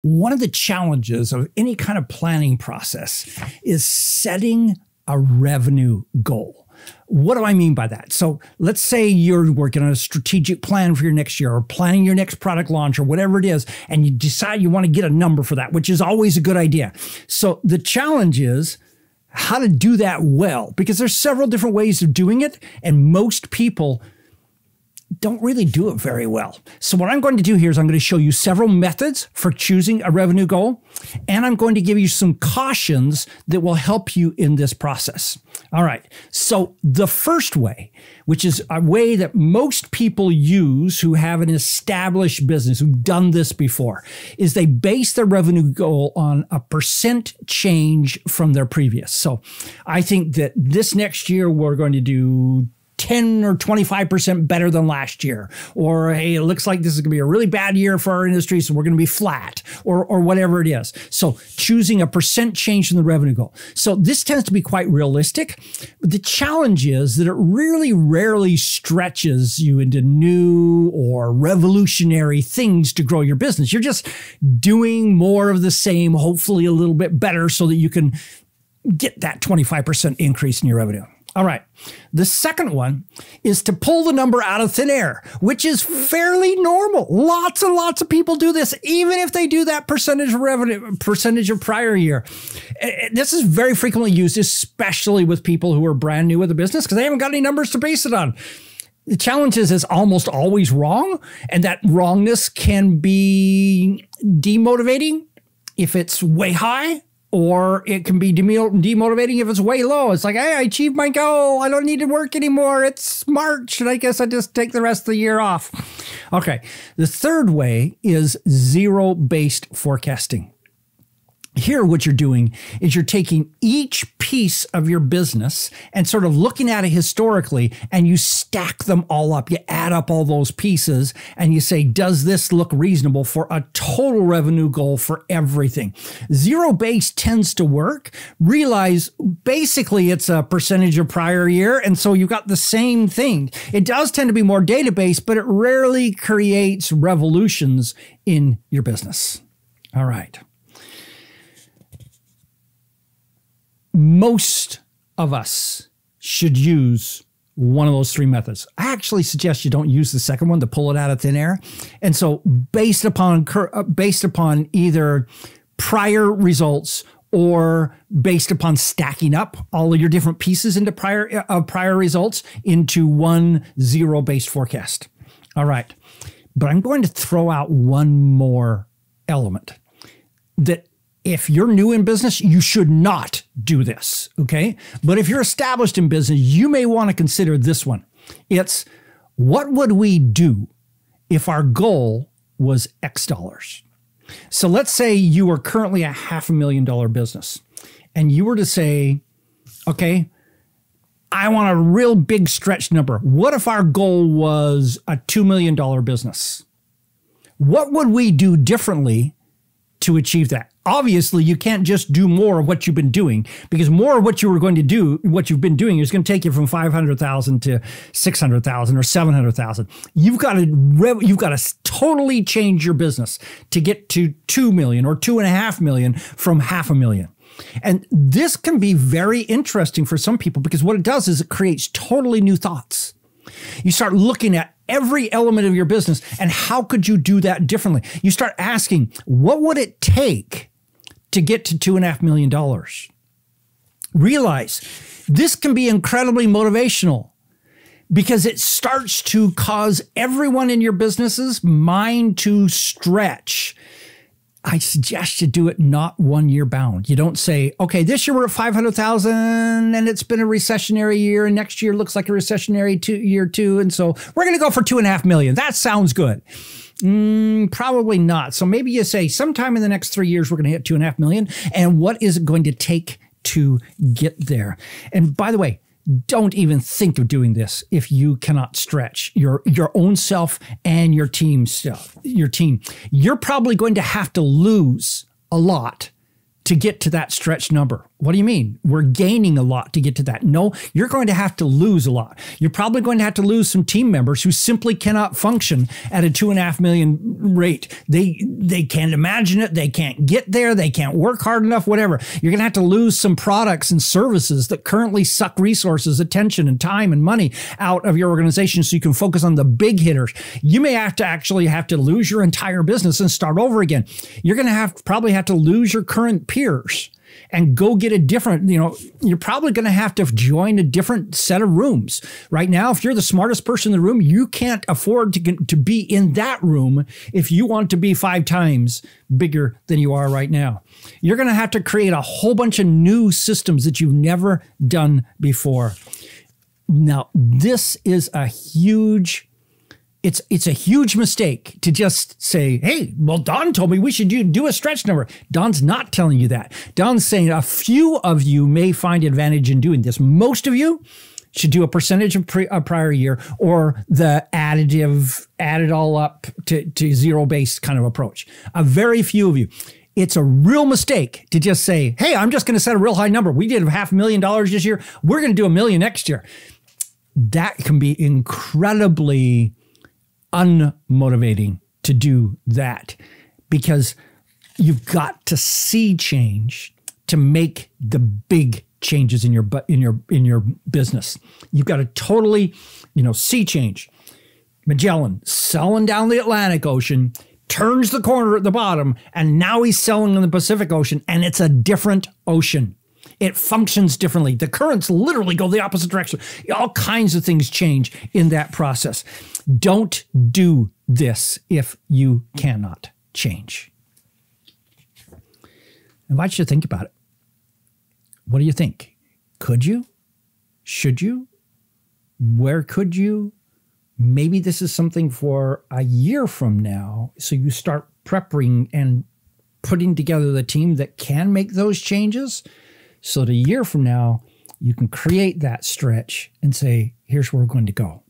One of the challenges of any kind of planning process is setting a revenue goal. What do I mean by that? So let's say you're working on a strategic plan for your next year or planning your next product launch or whatever it is, and you decide you want to get a number for that, which is always a good idea. So the challenge is how to do that well, because there's several different ways of doing it, and most people don't really do it very well. So what I'm going to do here is I'm going to show you several methods for choosing a revenue goal, and I'm going to give you some cautions that will help you in this process. All right. So the first way, which is a way that most people use who have an established business, who've done this before, is they base their revenue goal on a percent change from their previous. So I think that this next year we're going to do 10 or 25% better than last year. Or, hey, it looks like this is going to be a really bad year for our industry, so we're going to be flat, or whatever it is. So choosing a percent change from the revenue goal. So this tends to be quite realistic. But the challenge is that it really rarely stretches you into new or revolutionary things to grow your business. You're just doing more of the same, hopefully a little bit better, so that you can get that 25% increase in your revenue. All right. The second one is to pull the number out of thin air, which is fairly normal. Lots and lots of people do this, even if they do that percentage of revenue, percentage of prior year. This is very frequently used, especially with people who are brand new with a business, because they haven't got any numbers to base it on. The challenge is it's almost always wrong, and that wrongness can be demotivating if it's way high, or it can be demotivating if it's way low. It's like, hey, I achieved my goal. I don't need to work anymore. It's March, and I guess I just take the rest of the year off. Okay. The third way is zero-based forecasting. Here, what you're doing is you're taking each piece of your business and sort of looking at it historically, and you stack them all up. You add up all those pieces and you say, does this look reasonable for a total revenue goal for everything? Zero-based tends to work. Realize basically it's a percentage of prior year, and so you've got the same thing. It does tend to be more database, but it rarely creates revolutions in your business. All right. Most of us should use one of those three methods. I actually suggest you don't use the second one, to pull it out of thin air. And so based upon either prior results or based upon stacking up all of your different pieces into prior results into one zero-based forecast. All right. But I'm going to throw out one more element that, if you're new in business, you should not do this, okay? But if you're established in business, you may want to consider this one. It's, what would we do if our goal was X dollars? So let's say you are currently a $500,000 business, and you were to say, okay, I want a real big stretch number. What if our goal was a $2 million business? What would we do differently to achieve that? Obviously, you can't just do more of what you've been doing, because more of what you were going to do, what you've been doing, is going to take you from 500,000 to 600,000 or 700,000. You've got to totally change your business to get to 2 million or 2.5 million from $500,000. And this can be very interesting for some people, because what it does is it creates totally new thoughts. You start looking at every element of your business and how could you do that differently? You start asking, what would it take to get to $2.5 million? Realize this can be incredibly motivational, because it starts to cause everyone in your business's mind to stretch. I suggest you do it not 1 year bound. You don't say, okay, this year we're at 500,000 and it's been a recessionary year, and next year looks like a recessionary year too. And so we're going to go for 2.5 million. That sounds good. Probably not. So maybe you say sometime in the next 3 years, we're going to hit 2.5 million. And what is it going to take to get there? And by the way, don't even think of doing this if you cannot stretch your own self and your team stuff. You're probably going to have to lose a lot to get to that stretch number. What do you mean? We're gaining a lot to get to that. No, you're going to have to lose a lot. You're probably going to have to lose some team members who simply cannot function at a 2.5 million rate. They can't imagine it. They can't get there. They can't work hard enough, whatever. You're going to have to lose some products and services that currently suck resources, attention, and time and money out of your organization so you can focus on the big hitters. You may have to lose your entire business and start over again. You're going to probably have to lose your current peers and go get a different, you're probably going to have to join a different set of rooms. Right now, if you're the smartest person in the room, you can't afford to be in that room if you want to be 5 times bigger than you are right now. You're going to have to create a whole bunch of new systems that you've never done before. Now, this is a huge It's a huge mistake to just say, hey, well, Don told me we should do a stretch number. Don's not telling you that. Don's saying a few of you may find advantage in doing this. Most of you should do a percentage of prior year or the additive, add it all up to zero-based kind of approach. A very few of you. It's a real mistake to just say, hey, I'm just going to set a real high number. We did $500,000 this year. We're going to do $1 million next year. That can be incredibly unmotivating to do that, because you've got to see change to make the big changes in your business. You've got to totally, see change. Magellan selling down the Atlantic Ocean, turns the corner at the bottom, and now he's selling in the Pacific Ocean, and it's a different ocean. It functions differently. The currents literally go the opposite direction. All kinds of things change in that process. Don't do this if you cannot change. I invite you to think about it. What do you think? Could you? Should you? Where could you? Maybe this is something for a year from now, so you start prepping and putting together the team that can make those changes. So that a year from now, you can create that stretch and say, here's where we're going to go.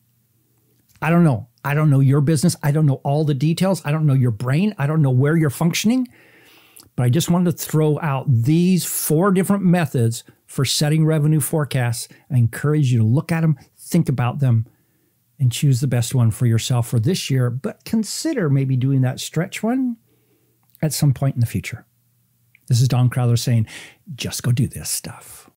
I don't know. I don't know your business. I don't know all the details. I don't know your brain. I don't know where you're functioning. But I just wanted to throw out these 4 different methods for setting revenue forecasts. I encourage you to look at them, think about them, and choose the best one for yourself for this year. But consider maybe doing that stretch one at some point in the future. This is Don Crowther saying, just go do this stuff.